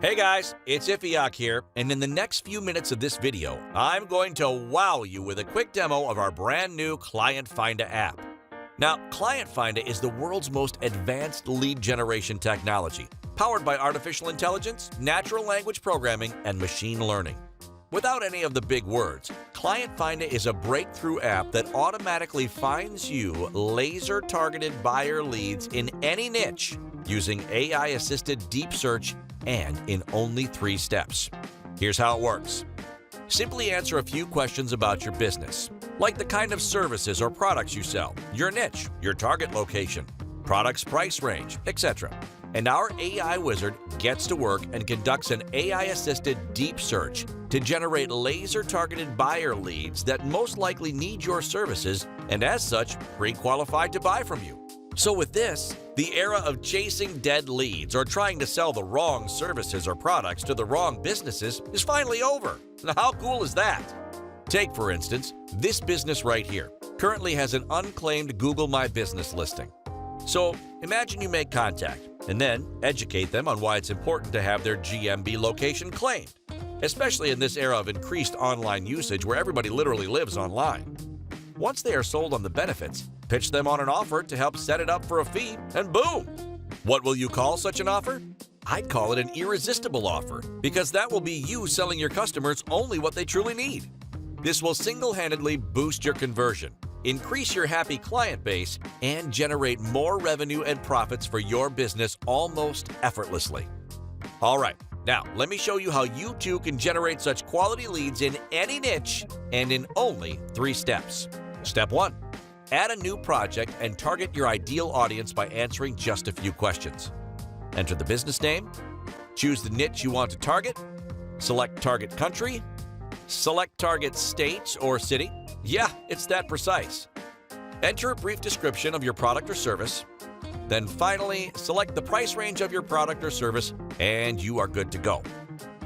Hey guys, it's Ifiak here, and in the next few minutes of this video, I'm going to wow you with a quick demo of our brand new Clientfinda app. Now, Clientfinda is the world's most advanced lead generation technology, powered by artificial intelligence, natural language programming, and machine learning. Without any of the big words, Clientfinda is a breakthrough app that automatically finds you laser-targeted buyer leads in any niche using AI-assisted deep search and in only 3 steps. Here's how it works. Simply answer a few questions about your business, like the kind of services or products you sell, your niche, your target location, product's price range, etc. And our AI wizard gets to work and conducts an AI-assisted deep search to generate laser-targeted buyer leads that most likely need your services and as such, pre-qualified to buy from you. So with this, the era of chasing dead leads or trying to sell the wrong services or products to the wrong businesses is finally over. Now, how cool is that? Take, for instance, this business right here. Currently has an unclaimed Google My Business listing. So imagine you make contact and then educate them on why it's important to have their GMB location claimed, especially in this era of increased online usage where everybody literally lives online. Once they are sold on the benefits, pitch them on an offer to help set it up for a fee, and boom! What will you call such an offer? I'd call it an irresistible offer, because that will be you selling your customers only what they truly need. This will single-handedly boost your conversion, increase your happy client base, and generate more revenue and profits for your business almost effortlessly. All right, now let me show you how you too can generate such quality leads in any niche and in only 3 steps. Step 1. Add a new project and target your ideal audience by answering just a few questions. Enter the business name, choose the niche you want to target, select target country, select target state or city. Yeah, it's that precise. Enter a brief description of your product or service. Then finally, select the price range of your product or service, and you are good to go.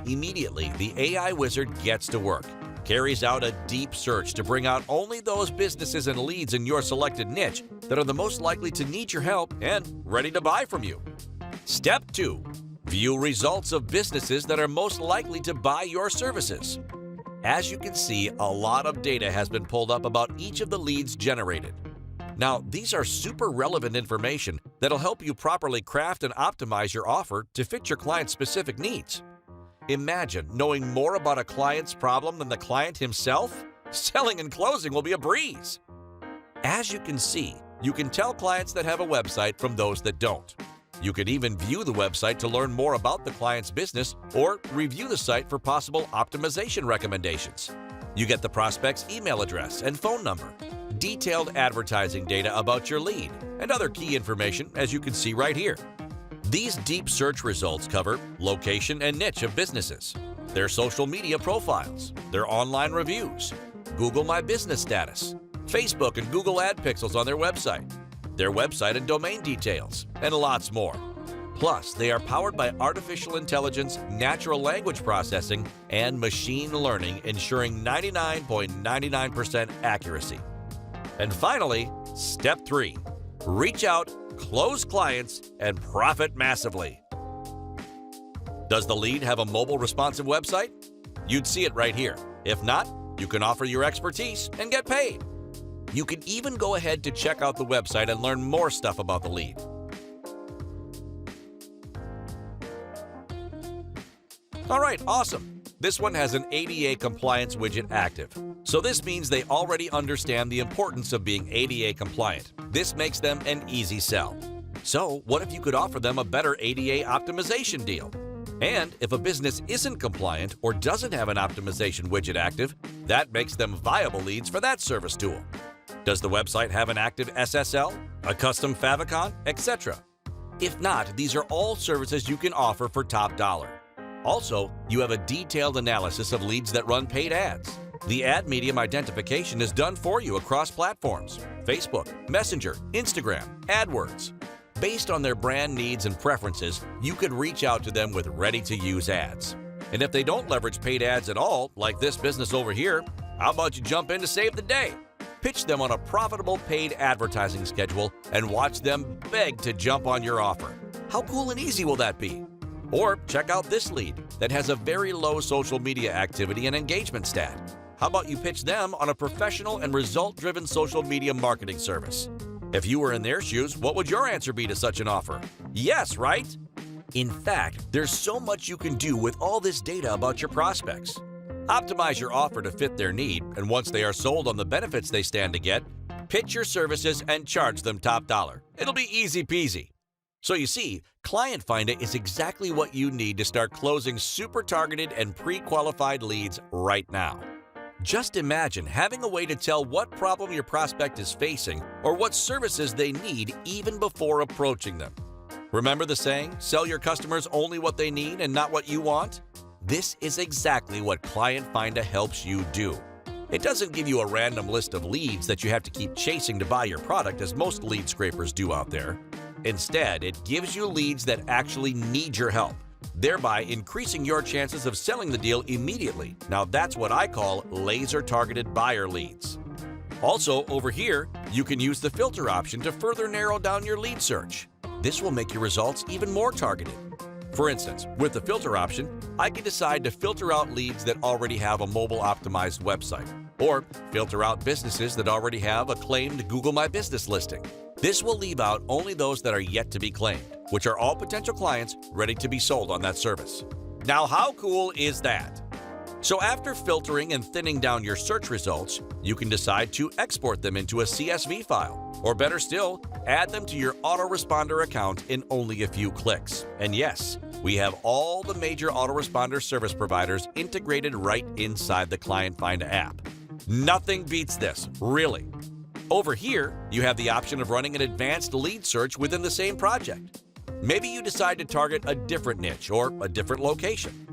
Immediately, the AI wizard gets to work, carries out a deep search to bring out only those businesses and leads in your selected niche that are the most likely to need your help and ready to buy from you. Step 2. View results of businesses that are most likely to buy your services. As you can see, a lot of data has been pulled up about each of the leads generated. Now, these are super relevant information that'll help you properly craft and optimize your offer to fit your client's specific needs. Imagine knowing more about a client's problem than the client himself? Selling and closing will be a breeze. As you can see, you can tell clients that have a website from those that don't. You can even view the website to learn more about the client's business or review the site for possible optimization recommendations. You get the prospect's email address and phone number, detailed advertising data about your lead, and other key information as you can see right here. These deep search results cover location and niche of businesses, their social media profiles, their online reviews, Google My Business status, Facebook and Google Ad Pixels on their website and domain details, and lots more. Plus, they are powered by artificial intelligence, natural language processing, and machine learning, ensuring 99.99% accuracy. And finally, step 3. Reach out, close clients, and profit massively. Does the lead have a mobile responsive website? You'd see it right here. If not, you can offer your expertise and get paid. You can even go ahead to check out the website and learn more stuff about the lead. All right, awesome. This one has an ADA compliance widget active. So this means they already understand the importance of being ADA compliant. This makes them an easy sell. So what if you could offer them a better ADA optimization deal? And if a business isn't compliant or doesn't have an optimization widget active, that makes them viable leads for that service tool. Does the website have an active SSL, a custom favicon, etc.? If not, these are all services you can offer for top dollar. Also, you have a detailed analysis of leads that run paid ads. The ad medium identification is done for you across platforms: Facebook, Messenger, Instagram, AdWords. Based on their brand needs and preferences, you could reach out to them with ready-to-use ads. And if they don't leverage paid ads at all, like this business over here, how about you jump in to save the day? Pitch them on a profitable paid advertising schedule and watch them beg to jump on your offer. How cool and easy will that be? Or check out this lead that has a very low social media activity and engagement stat. How about you pitch them on a professional and result-driven social media marketing service? If you were in their shoes, what would your answer be to such an offer? Yes, right? In fact, there's so much you can do with all this data about your prospects. Optimize your offer to fit their need, and once they are sold on the benefits they stand to get, pitch your services and charge them top dollar. It'll be easy peasy. So you see, Clientfinda is exactly what you need to start closing super targeted and pre-qualified leads right now. Just imagine having a way to tell what problem your prospect is facing or what services they need even before approaching them. Remember the saying, sell your customers only what they need and not what you want? This is exactly what Clientfinda helps you do. It doesn't give you a random list of leads that you have to keep chasing to buy your product as most lead scrapers do out there. Instead, it gives you leads that actually need your help, thereby increasing your chances of selling the deal immediately. Now that's what I call laser-targeted buyer leads. Also, over here, you can use the filter option to further narrow down your lead search. This will make your results even more targeted. For instance, with the filter option, I can decide to filter out leads that already have a mobile-optimized website, or filter out businesses that already have a claimed Google My Business listing. This will leave out only those that are yet to be claimed, which are all potential clients ready to be sold on that service. Now, how cool is that? So after filtering and thinning down your search results, you can decide to export them into a CSV file, or better still, add them to your autoresponder account in only a few clicks. And yes, we have all the major autoresponder service providers integrated right inside the Clientfinda app. Nothing beats this, really. Over here, you have the option of running an advanced lead search within the same project. Maybe you decide to target a different niche or a different location.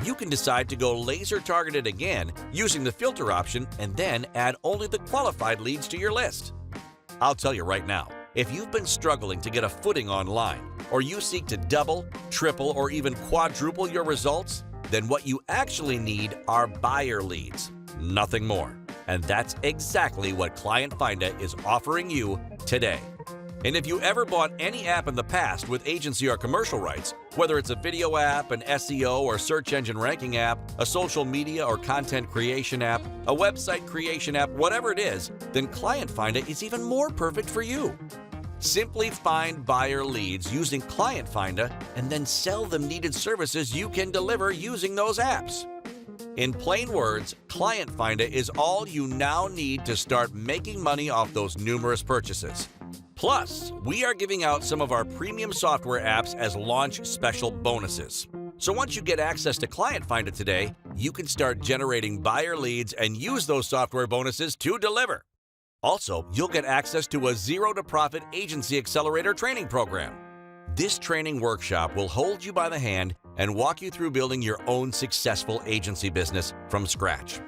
You can decide to go laser targeted again using the filter option and then add only the qualified leads to your list. I'll tell you right now, if you've been struggling to get a footing online, or you seek to double, triple, or even quadruple your results, then what you actually need are buyer leads, nothing more. And that's exactly what Clientfinda is offering you today. And if you ever bought any app in the past with agency or commercial rights, whether it's a video app, an SEO or search engine ranking app, a social media or content creation app, a website creation app, whatever it is, then Clientfinda is even more perfect for you. Simply find buyer leads using Clientfinda and then sell them needed services you can deliver using those apps. In plain words, Clientfinda is all you now need to start making money off those numerous purchases. Plus, we are giving out some of our premium software apps as launch special bonuses. So once you get access to Clientfinda today, you can start generating buyer leads and use those software bonuses to deliver. Also, you'll get access to a Zero to Profit Agency Accelerator training program. This training workshop will hold you by the hand and walk you through building your own successful agency business from scratch.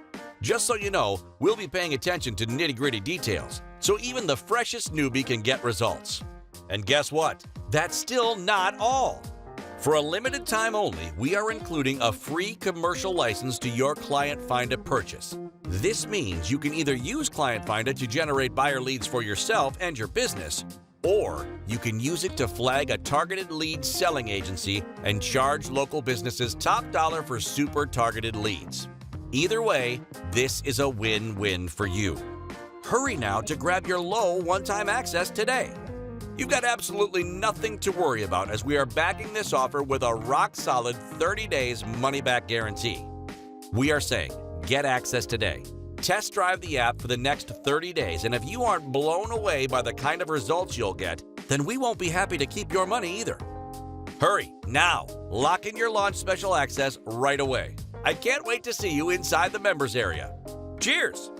Just so you know, we'll be paying attention to nitty-gritty details, so even the freshest newbie can get results. And guess what? That's still not all. For a limited time only, we are including a free commercial license to your Clientfinda purchase. This means you can either use Clientfinda to generate buyer leads for yourself and your business, or you can use it to flag a targeted lead selling agency and charge local businesses top dollar for super targeted leads. Either way, this is a win-win for you. Hurry now to grab your low one-time access today. You've got absolutely nothing to worry about as we are backing this offer with a rock-solid 30 days money-back guarantee. We are saying, get access today. Test drive the app for the next 30 days, and if you aren't blown away by the kind of results you'll get, then we won't be happy to keep your money either. Hurry, now! Lock in your launch special access right away. I can't wait to see you inside the members area. Cheers!